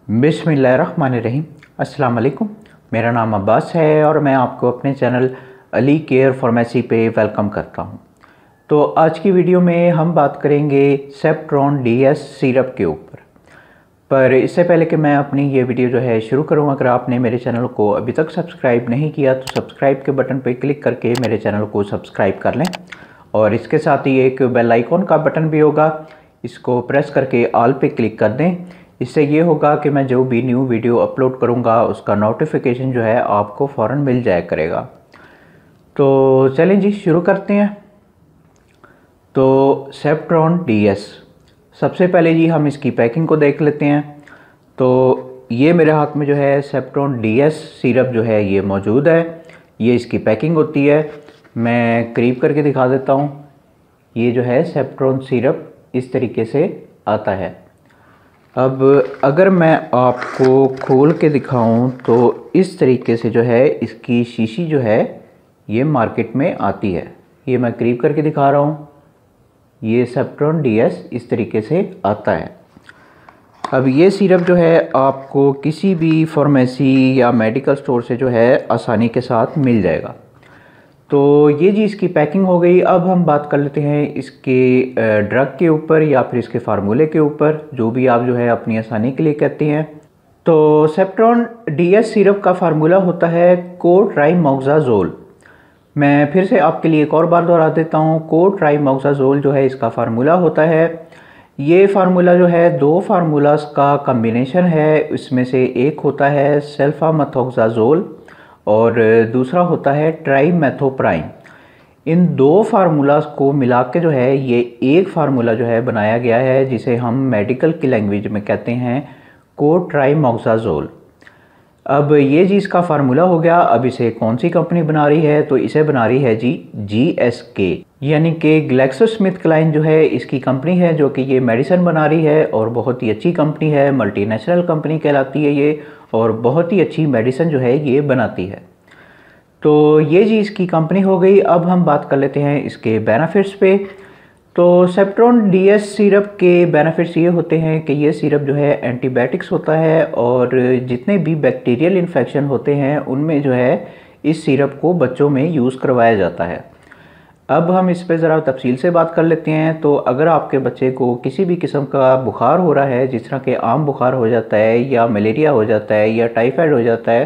बिस्मिल्लाहिर्रहमानिर्रहीम। अस्सलाम वालेकुम। मेरा नाम अब्बास है और मैं आपको अपने चैनल अली केयर फार्मेसी पे वेलकम करता हूं। तो आज की वीडियो में हम बात करेंगे सेप्ट्रॉन डीएस सिरप के ऊपर। पर इससे पहले कि मैं अपनी ये वीडियो जो है शुरू करूं, अगर आपने मेरे चैनल को अभी तक सब्सक्राइब नहीं किया तो सब्सक्राइब के बटन पर क्लिक करके मेरे चैनल को सब्सक्राइब कर लें और इसके साथ ही एक बेल आइकॉन का बटन भी होगा, इसको प्रेस करके ऑल पे क्लिक कर दें। इससे ये होगा कि मैं जो भी न्यू वीडियो अपलोड करूँगा उसका नोटिफिकेशन जो है आपको फ़ौरन मिल जाया करेगा। तो चलें जी शुरू करते हैं। तो सेप्ट्रॉन डीएस, सबसे पहले जी हम इसकी पैकिंग को देख लेते हैं। तो ये मेरे हाथ में जो है सेप्ट्रॉन डीएस सिरप जो है ये मौजूद है। ये इसकी पैकिंग होती है, मैं करीब करके दिखा देता हूँ। ये जो है सेप्ट्रॉन सिरप इस तरीके से आता है। अब अगर मैं आपको खोल के दिखाऊं तो इस तरीके से जो है इसकी शीशी जो है ये मार्केट में आती है। ये मैं करीब करके दिखा रहा हूँ। ये सेप्ट्रॉन डीएस इस तरीके से आता है। अब ये सिरप जो है आपको किसी भी फार्मेसी या मेडिकल स्टोर से जो है आसानी के साथ मिल जाएगा। तो ये जी इसकी पैकिंग हो गई। अब हम बात कर लेते हैं इसके ड्रग के ऊपर या फिर इसके फार्मूले के ऊपर, जो भी आप जो है अपनी आसानी के लिए कहते हैं। तो सेप्ट्रॉन डीएस सिरप का फार्मूला होता है कोट्राइमोक्साजोल। मैं फिर से आपके लिए एक और बार दोहरा देता हूँ। कोट्राइमोक्साजोल जो है इसका फार्मूला होता है। ये फार्मूला जो है दो फार्मूलास का कम्बिनेशन है। इसमें से एक होता है सल्फामेथोक्साजोल और दूसरा होता है ट्राइमेथोप्राइम। इन दो फार्मूलास को मिला के जो है ये एक फार्मूला जो है बनाया गया है, जिसे हम मेडिकल की लैंग्वेज में कहते हैं कोट्राइमोक्साजोल। अब ये जी इसका फार्मूला हो गया। अब इसे कौन सी कंपनी बना रही है? तो इसे बना रही है जी जीएसके, यानी कि ग्लैक्सोस्मिथक्लाइन जो है इसकी कंपनी है, जो कि ये मेडिसिन बना रही है और बहुत ही अच्छी कंपनी है। मल्टीनेशनल कंपनी कहलाती है ये और बहुत ही अच्छी मेडिसिन जो है ये बनाती है। तो ये जी इसकी कंपनी हो गई। अब हम बात कर लेते हैं इसके बेनिफिट्स पे। तो सेप्ट्रॉन डीएस सिरप के बेनिफिट्स ये होते हैं कि ये सिरप जो है एंटीबायोटिक्स होता है और जितने भी बैक्टीरियल इन्फेक्शन होते हैं उनमें जो है इस सिरप को बच्चों में यूज़ करवाया जाता है। अब हम इस पे ज़रा तफसील से बात कर लेते हैं। तो अगर आपके बच्चे को किसी भी किस्म का बुखार हो रहा है, जिस तरह के आम बुखार हो जाता है या मलेरिया हो जाता है या टाइफाइड हो जाता है,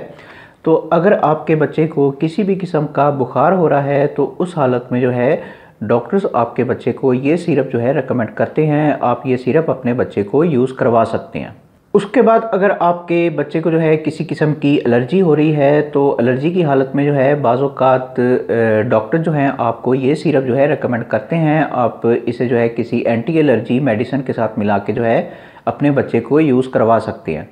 तो अगर आपके बच्चे को किसी भी किस्म का बुखार हो रहा है तो उस हालत में जो है डॉक्टर्स आपके बच्चे को ये सिरप जो है रेकमेंड करते हैं। आप ये सिरप अपने बच्चे को यूज़ करवा सकते हैं। उसके बाद अगर आपके बच्चे को जो है किसी किस्म की एलर्जी हो रही है तो एलर्जी की हालत में जो है बाज़-औक़ात डॉक्टर जो हैं आपको ये सिरप जो है रेकमेंड करते हैं। आप इसे जो है किसी एंटी एलर्जी मेडिसिन के साथ मिला के जो है अपने बच्चे को यूज़ करवा सकते हैं।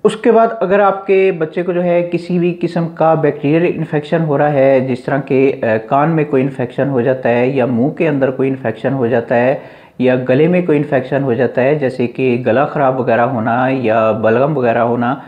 उसके बाद अगर आपके बच्चे को जो है किसी भी किस्म का बैक्टीरियल इन्फेक्शन हो रहा है, जिस तरह के कान में कोई इन्फेक्शन हो जाता है या मुंह के अंदर कोई इन्फेक्शन हो जाता है या गले में कोई इन्फेक्शन हो जाता है, जैसे कि गला ख़राब वगैरह होना या बलगम वगैरह होना।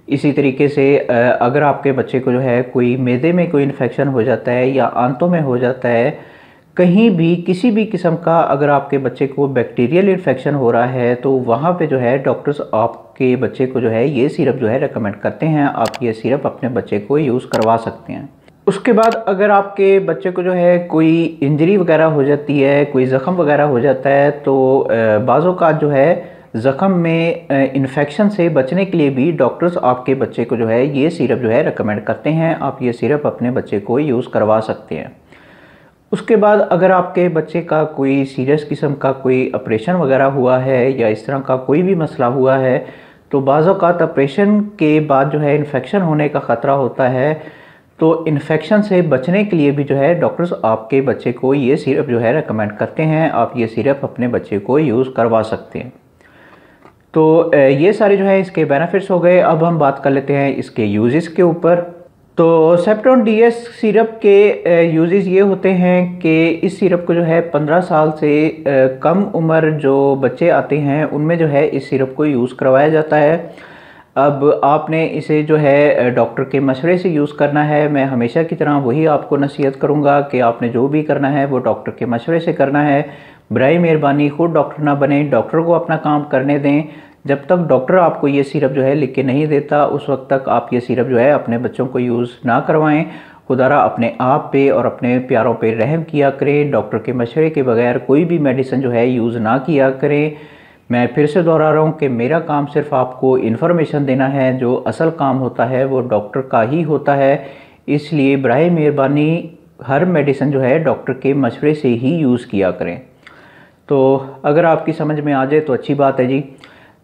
इसी तरीके से अगर आपके बच्चे को जो है कोई मैदे में कोई इन्फेक्शन हो जाता है या आंतों में हो जाता है, कहीं भी किसी भी किस्म का अगर आपके बच्चे को बैक्टीरियल इन्फेक्शन हो रहा है तो वहाँ पे जो है डॉक्टर्स आपके बच्चे को जो है ये सिरप जो है रेकमेंड करते हैं। आप ये सिरप अपने बच्चे को यूज़ करवा सकते हैं। उसके बाद अगर आपके बच्चे को जो है कोई इंजरी वगैरह हो जाती है, कोई ज़ख़म वगैरह हो जाता है, तो बाज़-औक़ात जो है ज़ख़म में इन्फेक्शन से बचने के लिए भी डॉक्टर्स आपके बच्चे को जो है ये सिरप जो है रेकमेंड करते हैं। आप ये सिरप अपने बच्चे को यूज़ करवा सकते हैं। उसके बाद अगर आपके बच्चे का कोई सीरियस किस्म का कोई ऑपरेशन वगैरह हुआ है या इस तरह का कोई भी मसला हुआ है, तो बाज़-औक़ात ऑपरेशन के बाद जो है इन्फेक्शन होने का ख़तरा होता है। तो इन्फेक्शन से बचने के लिए भी जो है डॉक्टर्स आपके बच्चे को ये सिरप जो है रेकमेंड करते हैं। आप ये सिरप अपने बच्चे को यूज़ करवा सकते हैं। तो ये सारे जो है इसके बेनिफिट्स हो गए। अब हम बात कर लेते हैं इसके यूजेस के ऊपर। तो सेप्ट्रॉन डीएस सिरप के यूजेस ये होते हैं कि इस सिरप को जो है 15 साल से कम उम्र जो बच्चे आते हैं उनमें जो है इस सिरप को यूज़ करवाया जाता है। अब आपने इसे जो है डॉक्टर के मशवरे से यूज़ करना है। मैं हमेशा की तरह वही आपको नसीहत करूँगा कि आपने जो भी करना है वो डॉक्टर के मशवरे से करना है। बराए मेहरबानी खुद डॉक्टर ना बने, डॉक्टर को अपना काम करने दें। जब तक डॉक्टर आपको ये सिरप जो है लिख के नहीं देता उस वक्त तक आप ये सिरप जो है अपने बच्चों को यूज़ ना करवाएं। खुदारा अपने आप पे और अपने प्यारों पे रहम किया करें। डॉक्टर के मशवरे के बगैर कोई भी मेडिसिन जो है यूज़ ना किया करें। मैं फिर से दोहरा रहा हूँ कि मेरा काम सिर्फ आपको इन्फॉर्मेशन देना है, जो असल काम होता है वो डॉक्टर का ही होता है। इसलिए बराए मेहरबानी हर मेडिसिन जो है डॉक्टर के मशवरे से ही यूज़ किया करें। तो अगर आपकी समझ में आ जाए तो अच्छी बात है जी।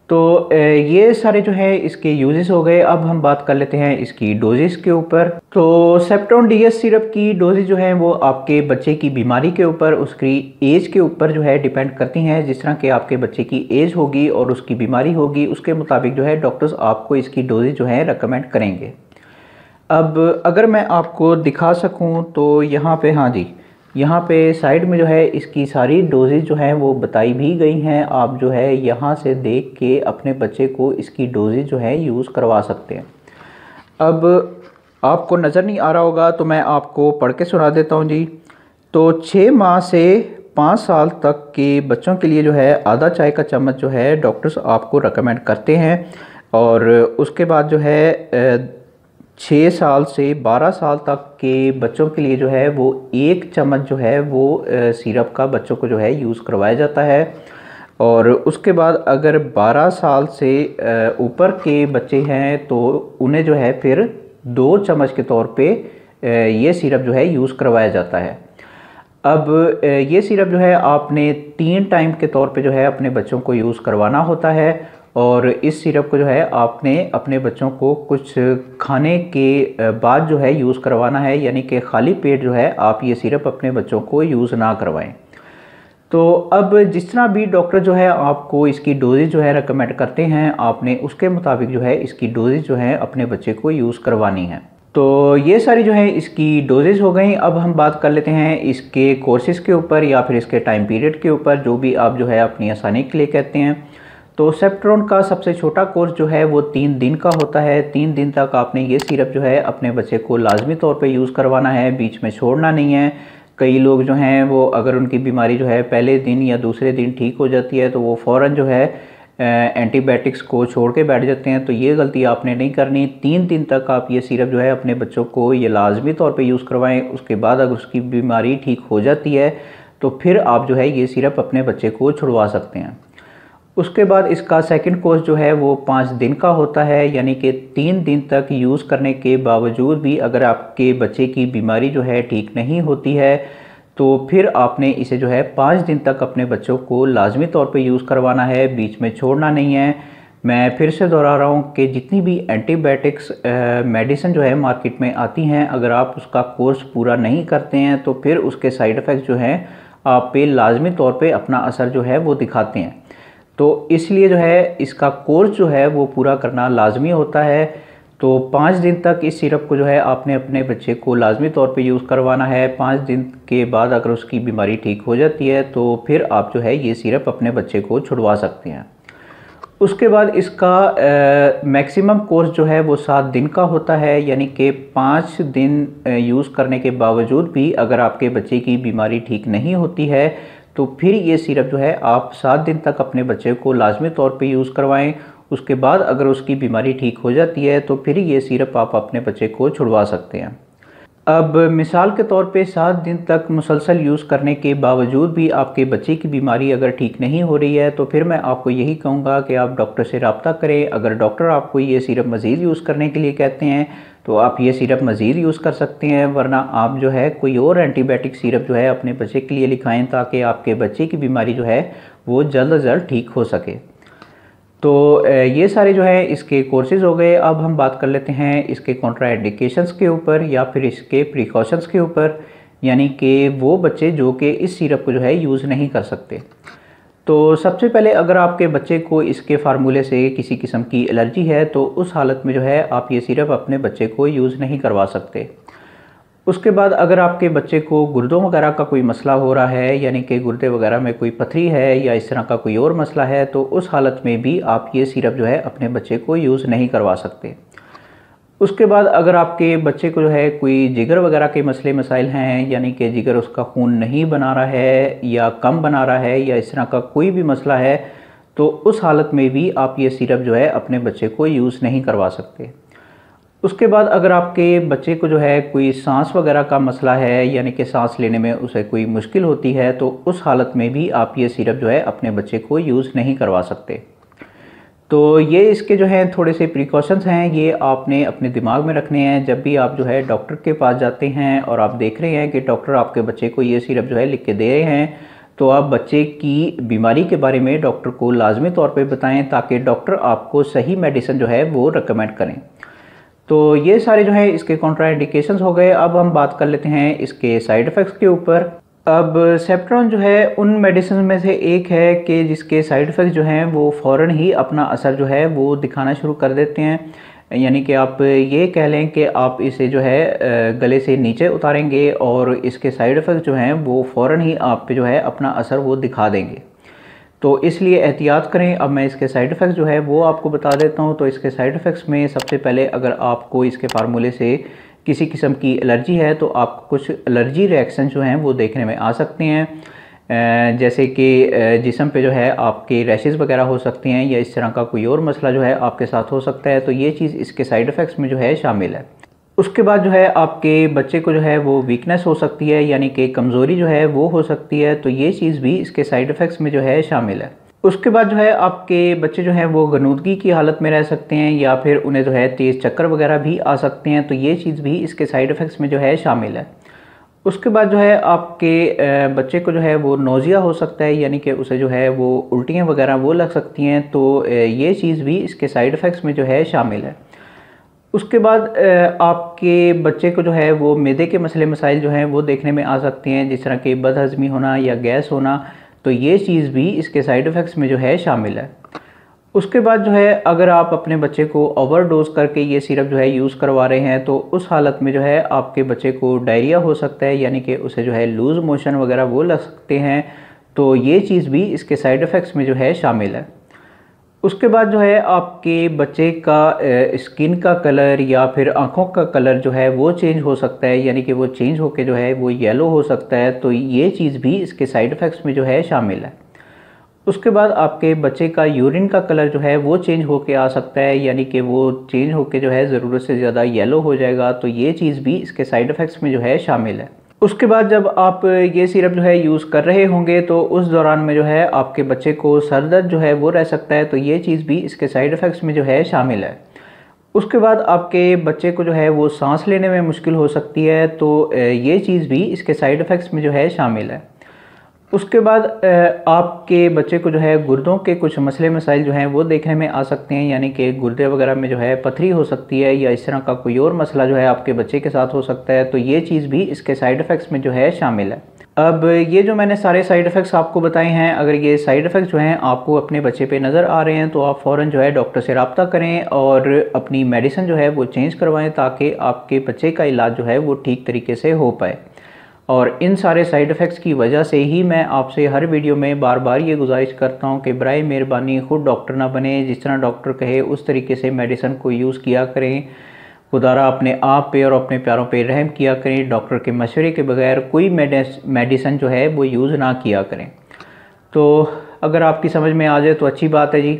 तो ये सारे जो है इसके यूजेस हो गए। अब हम बात कर लेते हैं इसकी डोजेस के ऊपर। तो सेप्ट्रॉन डीएस सिरप की डोजेस जो है वो आपके बच्चे की बीमारी के ऊपर, उसकी एज के ऊपर जो है डिपेंड करती हैं। जिस तरह के आपके बच्चे की एज होगी और उसकी बीमारी होगी उसके मुताबिक जो है डॉक्टर्स आपको इसकी डोजेस जो है रेकमेंड करेंगे। अब अगर मैं आपको दिखा सकूं तो यहाँ पे, हाँ जी, यहाँ पे साइड में जो है इसकी सारी डोजेज जो हैं वो बताई भी गई हैं। आप जो है यहाँ से देख के अपने बच्चे को इसकी डोजेज जो है यूज़ करवा सकते हैं। अब आपको नज़र नहीं आ रहा होगा तो मैं आपको पढ़ के सुना देता हूँ जी। तो 6 माह से 5 साल तक के बच्चों के लिए जो है आधा चाय का चम्मच जो है डॉक्टर्स आपको रेकमेंड करते हैं। और उसके बाद जो है 6 साल से 12 साल तक के बच्चों के लिए जो है वो 1 चम्मच जो है वो सिरप का बच्चों को जो है यूज़ करवाया जाता है। और उसके बाद अगर 12 साल से ऊपर के बच्चे हैं तो उन्हें जो है फिर 2 चम्मच के तौर पे ये सिरप जो है यूज़ करवाया जाता है। अब ये सिरप जो है आपने 3 टाइम के तौर पे जो है अपने बच्चों को यूज़ करवाना होता है। और इस सिरप को जो है आपने अपने बच्चों को कुछ खाने के बाद जो है यूज़ करवाना है, यानी कि खाली पेट जो है आप ये सिरप अपने बच्चों को यूज़ ना करवाएं। तो अब जिस तरह भी डॉक्टर जो है आपको इसकी डोजेज जो है रेकमेंड करते हैं, आपने उसके मुताबिक जो है इसकी डोजेज जो है अपने बच्चे को यूज़ करवानी है। तो ये सारी जो है इसकी डोजेज हो गई। अब हम बात कर लेते हैं इसके कोर्सेज़ के ऊपर या फिर इसके टाइम पीरियड के ऊपर, जो भी आप जो है अपनी आसानी के लिए कहते हैं। तो सेप्ट्रॉन का सबसे छोटा कोर्स जो है वो 3 दिन का होता है। 3 दिन तक आपने ये सिरप जो है अपने बच्चे को लाजमी तौर पे यूज़ करवाना है, बीच में छोड़ना नहीं है। कई लोग जो हैं वो अगर उनकी बीमारी जो है पहले दिन या दूसरे दिन ठीक हो जाती है तो वो फ़ौरन जो है एंटीबायोटिक्स को छोड़ के बैठ जाते हैं। तो ये गलती आपने नहीं करनी। 3 दिन तक आप ये सिरप जो है अपने बच्चों को ये लाजमी तौर पे यूज़ करवाएं। उसके बाद अगर उसकी बीमारी ठीक हो जाती है तो फिर आप जो है ये सिरप अपने बच्चे को छुड़वा सकते हैं। उसके बाद इसका सेकंड कोर्स जो है वो 5 दिन का होता है, यानी कि 3 दिन तक यूज़ करने के बावजूद भी अगर आपके बच्चे की बीमारी जो है ठीक नहीं होती है तो फिर आपने इसे जो है 5 दिन तक अपने बच्चों को लाजमी तौर पे यूज़ करवाना है, बीच में छोड़ना नहीं है। मैं फिर से दोहरा रहा हूँ कि जितनी भी एंटीबायोटिक्स मेडिसिन जो है मार्केट में आती हैं, अगर आप उसका कोर्स पूरा नहीं करते हैं तो फिर उसके साइड इफ़ेक्ट्स जो हैं आप पे लाजमी तौर पे अपना असर जो है वो दिखाते हैं। तो इसलिए जो है इसका कोर्स जो है वो पूरा करना लाजमी होता है। तो 5 दिन तक इस सिरप को जो है आपने अपने बच्चे को लाजमी तौर पे यूज़ करवाना है। 5 दिन के बाद अगर उसकी बीमारी ठीक हो जाती है तो फिर आप जो है ये सिरप अपने बच्चे को छुड़वा सकते हैं। उसके बाद इसका मैक्सिमम कोर्स जो है वो 7 दिन का होता है, यानी कि 5 दिन यूज़ करने के बावजूद भी अगर आपके बच्चे की बीमारी ठीक नहीं होती है तो फिर ये सिरप जो है आप 7 दिन तक अपने बच्चे को लाजमी तौर पे यूज़ करवाएं। उसके बाद अगर उसकी बीमारी ठीक हो जाती है तो फिर ये सिरप आप अपने बच्चे को छुड़वा सकते हैं। अब मिसाल के तौर पे 7 दिन तक मुसलसल यूज़ करने के बावजूद भी आपके बच्चे की बीमारी अगर ठीक नहीं हो रही है तो फिर मैं आपको यही कहूँगा कि आप डॉक्टर से रब्ता करें। अगर डॉक्टर आपको ये सिरप मज़ीद यूज़ करने के लिए कहते हैं तो आप ये सिरप मज़ीद यूज़ कर सकते हैं, वरना आप जो है कोई और एंटीबायोटिक सिरप जो है अपने बच्चे के लिए लिखाएं ताकि आपके बच्चे की बीमारी जो है वो जल्द अज जल्द ठीक हो सके। तो ये सारे जो है इसके कोर्सेज़ हो गए। अब हम बात कर लेते हैं इसके कॉन्ट्राइंडिकेशंस के ऊपर या फिर इसके प्रिकॉशंस के ऊपर, यानी कि वो बच्चे जो कि इस सिरप को जो है यूज़ नहीं कर सकते। तो सबसे पहले अगर आपके बच्चे को इसके फार्मूले से किसी किस्म की एलर्जी है तो उस हालत में जो है आप ये सिरप अपने बच्चे को यूज़ नहीं करवा सकते। उसके बाद अगर आपके बच्चे को गुर्दों वगैरह का कोई मसला हो रहा है, यानी कि गुर्दे वगैरह में कोई पथरी है या इस तरह का कोई और मसला है, तो उस हालत में भी आप ये सिरप जो है अपने बच्चे को यूज़ नहीं करवा सकते। उसके बाद अगर आपके बच्चे को जो है कोई जिगर वगैरह के मसले मसाइल हैं, यानी कि जिगर उसका खून नहीं बना रहा है या कम बना रहा है या इस तरह का कोई भी मसला है, तो उस हालत में भी आप ये सिरप जो है अपने बच्चे को यूज़ नहीं करवा सकते। उसके बाद अगर आपके बच्चे को जो है कोई सांस वगैरह का मसला है, यानी कि सांस लेने में उसे कोई मुश्किल होती है, तो उस हालत में भी आप ये सिरप जो है अपने बच्चे को यूज़ नहीं करवा सकते। तो ये इसके जो है थोड़े से प्रिकॉशंस हैं, ये आपने अपने दिमाग में रखने हैं जब भी आप जो है डॉक्टर के पास जाते हैं और आप देख रहे हैं कि डॉक्टर आपके बच्चे को ये सिरप जो है लिख के दे रहे हैं, तो आप बच्चे की बीमारी के बारे में डॉक्टर को लाजमी तौर पे बताएं ताकि डॉक्टर आपको सही मेडिसिन जो है वो रिकमेंड करें। तो ये सारे जो है इसके कॉन्ट्राइंडिकेशंस हो गए। अब हम बात कर लेते हैं इसके साइड इफ़ेक्ट्स के ऊपर। अब सेप्ट्रॉन जो है उन मेडिसिन में से एक है कि जिसके साइड इफ़ेक्ट्स जो हैं वो फ़ौरन ही अपना असर जो है वो दिखाना शुरू कर देते हैं। यानी कि आप ये कह लें कि आप इसे जो है गले से नीचे उतारेंगे और इसके साइड इफ़ेक्ट्स जो हैं वो फ़ौरन ही आप पे जो है अपना असर वो दिखा देंगे। तो इसलिए एहतियात करें। अब मैं इसके साइड इफ़ेक्ट्स जो है वो आपको बता देता हूँ। तो इसके साइड इफ़ेक्ट्स में सबसे पहले अगर आपको इसके फार्मूले से किसी किस्म की एलर्जी है तो आपको कुछ एलर्जी रिएक्शन जो हैं वो देखने में आ सकते हैं, जैसे कि जिस्म पे जो है आपके रैशेज़ वगैरह हो सकते हैं या इस तरह का कोई और मसला जो है आपके साथ हो सकता है। तो ये चीज़ इसके साइड इफ़ेक्ट्स में जो है शामिल है। उसके बाद जो है आपके बच्चे को जो है वो वीकनेस हो सकती है, यानी कि कमज़ोरी जो है वो हो सकती है। तो ये चीज़ भी इसके साइड इफ़ेक्ट्स में जो है शामिल है। उसके बाद जो है आपके बच्चे जो हैं वो गनूदगी की हालत में रह सकते हैं या फिर उन्हें जो है तेज़ चक्कर वगैरह भी आ सकते हैं। तो ये चीज़ भी इसके साइड इफ़ेक्ट्स में जो है शामिल है। उसके बाद जो है आपके बच्चे को जो है वो नोज़िया हो सकता है, यानी कि उसे जो है वो उल्टियाँ वगैरह वो लग सकती हैं। तो ये चीज़ भी इसके साइड इफ़ेक्ट्स में जो है शामिल है। उसके बाद आपके बच्चे को जो है वो मैदे के मसले मसाइल जो हैं वो देखने में आ सकते हैं, जिस तरह के बदहज़मी होना या गैस होना। तो ये चीज़ भी इसके साइड इफ़ेक्ट्स में जो है शामिल है। उसके बाद जो है अगर आप अपने बच्चे को ओवरडोज करके ये सिरप जो है यूज़ करवा रहे हैं तो उस हालत में जो है आपके बच्चे को डायरिया हो सकता है, यानी कि उसे जो है लूज़ मोशन वगैरह वो लग सकते हैं। तो ये चीज़ भी इसके साइड इफ़ेक्ट्स में जो है शामिल है। उसके बाद जो है आपके बच्चे का स्किन का कलर या फिर आँखों का कलर जो है वो चेंज हो सकता है, यानी कि वो चेंज होकर जो है वो येलो हो सकता है। तो ये चीज़ भी इसके साइड इफ़ेक्ट्स में जो है शामिल है। उसके बाद आपके बच्चे का यूरिन का कलर जो है वो चेंज होके आ सकता है, यानी कि वो चेंज होके जो है ज़रूरत से ज़्यादा येलो हो जाएगा। तो ये चीज़ भी इसके साइड इफ़ेक्ट्स में जो है शामिल है। उसके बाद जब आप ये सिरप जो है यूज़ कर रहे होंगे तो उस दौरान में जो है आपके बच्चे को सर दर्द जो है वो रह सकता है। तो ये चीज़ भी इसके साइड इफ़ेक्ट्स में जो है शामिल है। उसके बाद आपके बच्चे को जो है वो सांस लेने में मुश्किल हो सकती है। तो ये चीज़ भी इसके साइड इफ़ेक्ट्स में जो है शामिल है। उसके बाद आपके बच्चे को जो है गुर्दों के कुछ मसले मसाइल जो हैं वो देखने में आ सकते हैं, यानी कि गुर्दे वगैरह में जो है पथरी हो सकती है या इस तरह का कोई और मसला जो है आपके बच्चे के साथ हो सकता है। तो ये चीज़ भी इसके साइड इफ़ेक्ट्स में जो है शामिल है। अब ये जो मैंने सारे साइड इफ़ेक्ट्स आपको बताए हैं, अगर ये साइड इफ़ेक्ट्स जो हैं आपको अपने बच्चे पे नज़र आ रहे हैं तो आप फ़ौरन जो है डॉक्टर से रब्ता करें और अपनी मेडिसिन जो है वो चेंज करवाएँ ताकि आपके बच्चे का इलाज जो है वो ठीक तरीके से हो पाए। और इन सारे साइड इफ़ेक्ट्स की वजह से ही मैं आपसे हर वीडियो में बार बार ये गुजारिश करता हूँ कि बराए मेहरबानी ख़ुद डॉक्टर ना बने, जिस तरह डॉक्टर कहे उस तरीके से मेडिसिन को यूज़ किया करें। खुदारा अपने आप पे और अपने प्यारों पे रहम किया करें। डॉक्टर के मशवरे के बगैर कोई मेडिसिन जो है वो यूज़ ना किया करें। तो अगर आपकी समझ में आ जाए तो अच्छी बात है जी।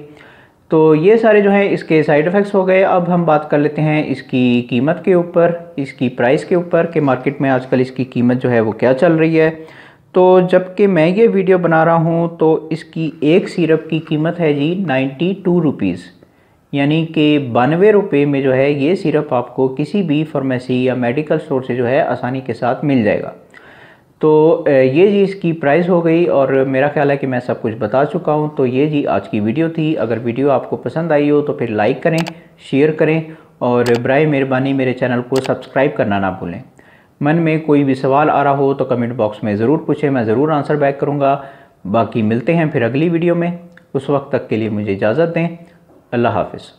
तो ये सारे जो है इसके साइड इफ़ेक्ट्स हो गए। अब हम बात कर लेते हैं इसकी कीमत के ऊपर, इसकी प्राइस के ऊपर कि मार्केट में आजकल इसकी कीमत जो है वो क्या चल रही है। तो जबकि मैं ये वीडियो बना रहा हूँ तो इसकी एक सिरप की कीमत है जी 92 रुपीज़, यानी कि 92 रुपये में जो है ये सिरप आपको किसी भी फार्मेसी या मेडिकल स्टोर से जो है आसानी के साथ मिल जाएगा। तो ये जी इसकी प्राइस हो गई और मेरा ख्याल है कि मैं सब कुछ बता चुका हूँ। तो ये जी आज की वीडियो थी। अगर वीडियो आपको पसंद आई हो तो फिर लाइक करें, शेयर करें और बराए मेहरबानी मेरे चैनल को सब्सक्राइब करना ना भूलें। मन में कोई भी सवाल आ रहा हो तो कमेंट बॉक्स में ज़रूर पूछें, मैं ज़रूर आंसर बैक करूँगा। बाकी मिलते हैं फिर अगली वीडियो में। उस वक्त तक के लिए मुझे इजाज़त दें। अल्लाह हाफ़िज़।